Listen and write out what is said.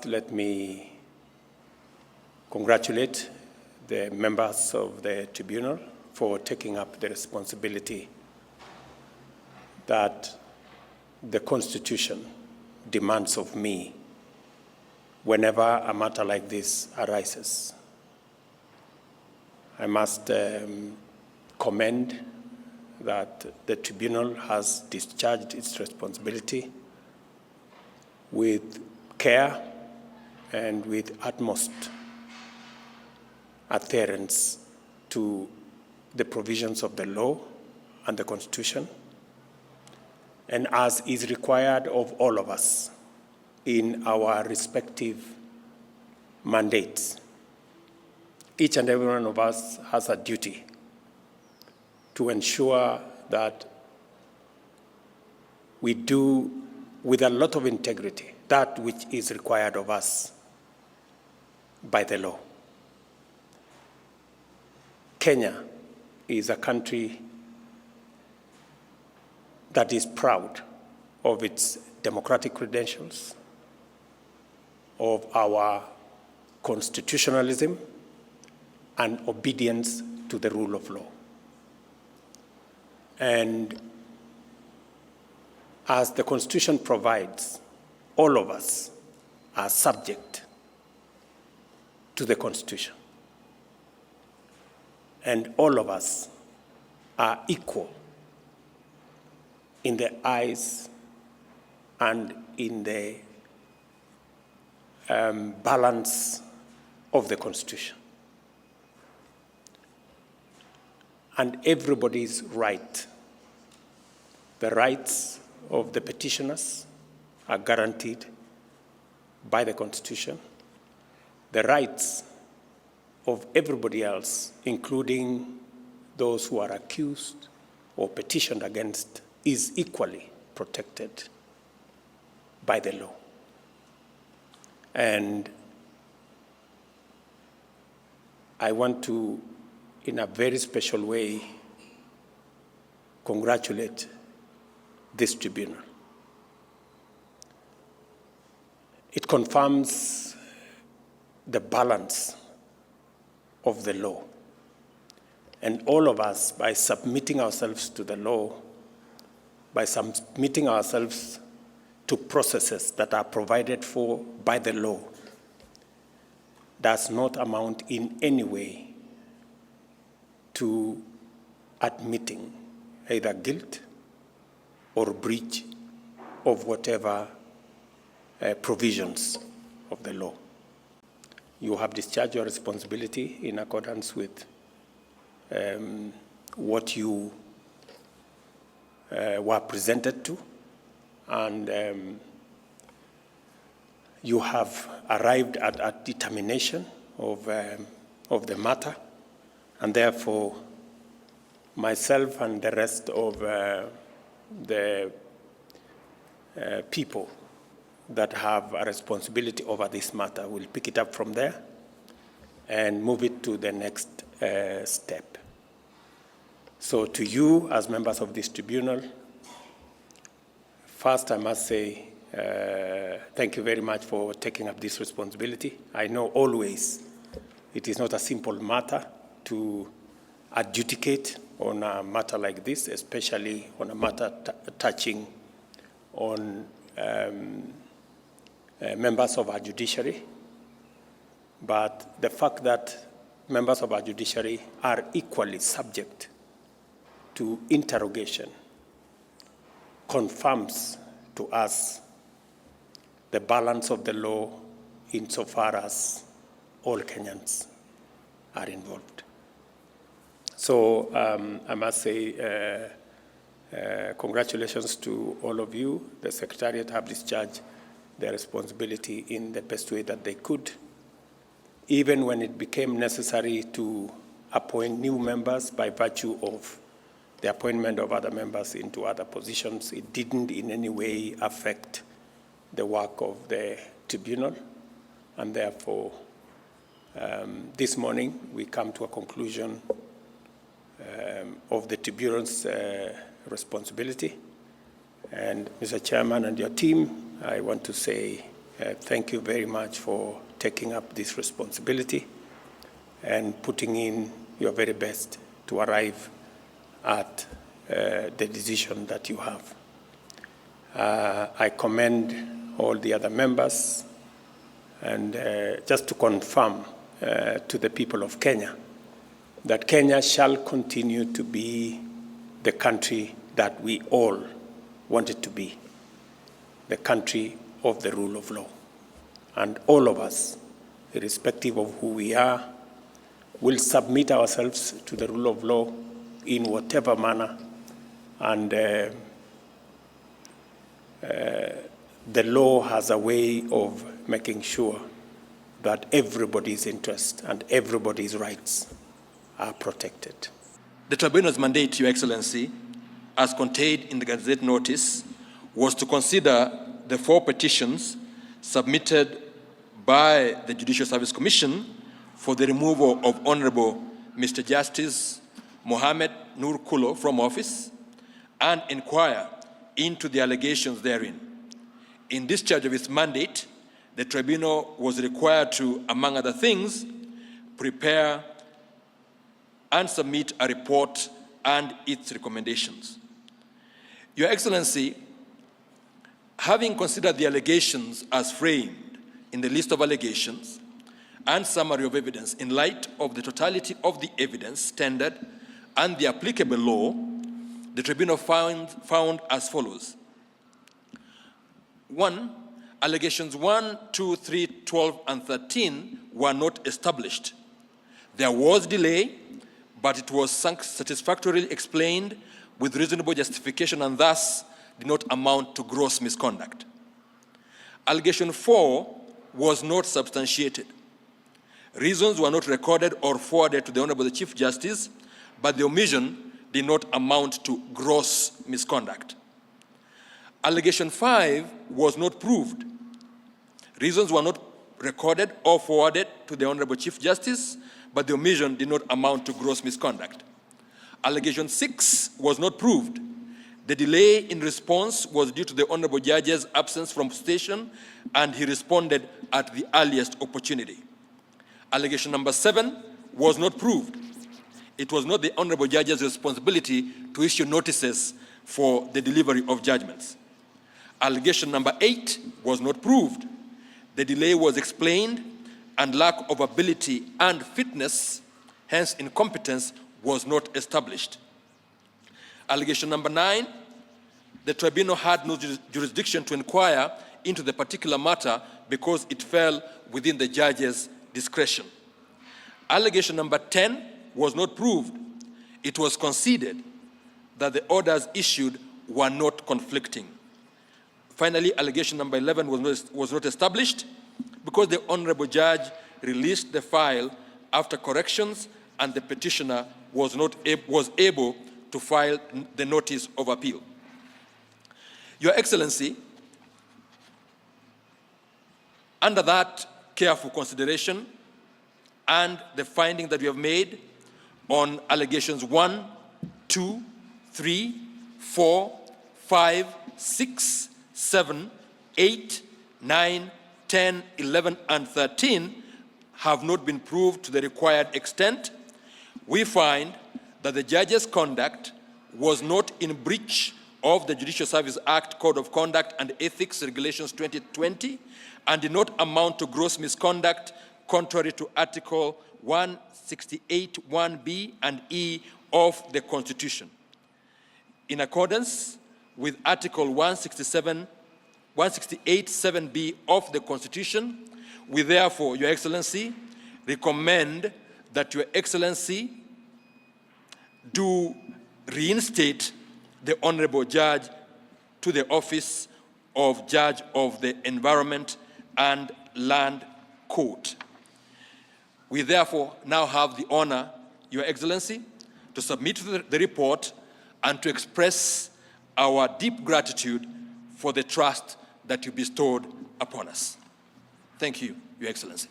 Let me congratulate the members of the tribunal for taking up the responsibility that the Constitution demands of me whenever a matter like this arises. I must commend that the tribunal has discharged its responsibility with care and with utmost adherence to the provisions of the law and the Constitution, and as is required of all of us in our respective mandates. Each and every one of us has a duty to ensure that we do with a lot of integrity that which is required of us by the law. Kenya is a country that is proud of its democratic credentials, of our constitutionalism, and obedience to the rule of law. And as the Constitution provides, all of us are subject to the Constitution. And all of us are equal in the eyes and in the balance of the Constitution. And everybody's right, the rights of the petitioners are guaranteed by the Constitution. The rights of everybody else, including those who are accused or petitioned against, is equally protected by the law. And I want to, in a very special way, congratulate this tribunal. It confirms the balance of the law. And all of us, by submitting ourselves to the law, by submitting ourselves to processes that are provided for by the law, does not amount in any way to admitting either guilt or breach of whatever provisions of the law. You have discharged your responsibility in accordance with what you were presented to, and you have arrived at a determination of the matter, and therefore myself and the rest of the people that have a responsibility over this matter will pick it up from there and move it to the next step. So to you, as members of this tribunal, first I must say thank you very much for taking up this responsibility. I know always it is not a simple matter to adjudicate on a matter like this, especially on a matter touching on members of our judiciary. But the fact that members of our judiciary are equally subject to interrogation confirms to us the balance of the law insofar as all Kenyans are involved. So I must say congratulations to all of you. The Secretariat have discharged their responsibility in the best way that they could. Even when it became necessary to appoint new members by virtue of the appointment of other members into other positions, it didn't in any way affect the work of the tribunal. And therefore, this morning, we come to a conclusion of the tribunal's responsibility. And Mr. Chairman and your team, I want to say thank you very much for taking up this responsibility and putting in your very best to arrive at the decision that you have. I commend all the other members, and just to confirm to the people of Kenya that Kenya shall continue to be the country that we all want it to be, the country of the rule of law. And all of us, irrespective of who we are, will submit ourselves to the rule of law in whatever manner, and the law has a way of making sure that everybody's interest and everybody's rights are protected. The tribunal's mandate, Your Excellency, as contained in the Gazette notice, was to consider the 4 petitions submitted by the Judicial Service Commission for the removal of Honorable Mr. Justice Mohammed Noor Kullow from office and inquire into the allegations therein. In discharge of its mandate, the tribunal was required to, among other things, prepare and submit a report and its recommendations. Your Excellency, having considered the allegations as framed in the list of allegations and summary of evidence in light of the totality of the evidence tendered and the applicable law, the tribunal found as follows. 1. Allegations 1, 2, 3, 12, and 13 were not established. There was delay, but it was satisfactorily explained with reasonable justification and thus did not amount to gross misconduct. Allegation 4 was not substantiated. Reasons were not recorded or forwarded to the Honorable Chief Justice, but the omission did not amount to gross misconduct. Allegation 5 was not proved. Reasons were not recorded or forwarded to the Honorable Chief Justice, but the omission did not amount to gross misconduct. Allegation 6 was not proved. The delay in response was due to the Honorable Judge's absence from station, and he responded at the earliest opportunity. Allegation number 7 was not proved. It was not the Honorable Judge's responsibility to issue notices for the delivery of judgments. Allegation number 8 was not proved. The delay was explained, and lack of ability and fitness, hence incompetence, was not established. Allegation number 9, the tribunal had no jurisdiction to inquire into the particular matter because it fell within the judge's discretion. Allegation number 10 was not proved. It was conceded that the orders issued were not conflicting. Finally, allegation number 11 was not established because the Honorable Judge released the file after corrections and the petitioner was able to file the notice of appeal. Your Excellency, under that careful consideration and the finding that we have made on allegations 1, 2, 3, 4, 5, 6, 7, 8, 9, 10, 11, and 13 have not been proved to the required extent, we find that the judge's conduct was not in breach of the Judicial Service Act, Code of Conduct and Ethics Regulations 2020 and did not amount to gross misconduct contrary to Article 168, 1B and E of the Constitution. In accordance with Article 168, 7B of the Constitution, we therefore, Your Excellency, recommend that Your Excellency do reinstate the Honorable Judge to the office of Judge of the Environment and Land Court. We therefore now have the honor, Your Excellency, to submit the report and to express our deep gratitude for the trust that you bestowed upon us. Thank you, Your Excellency.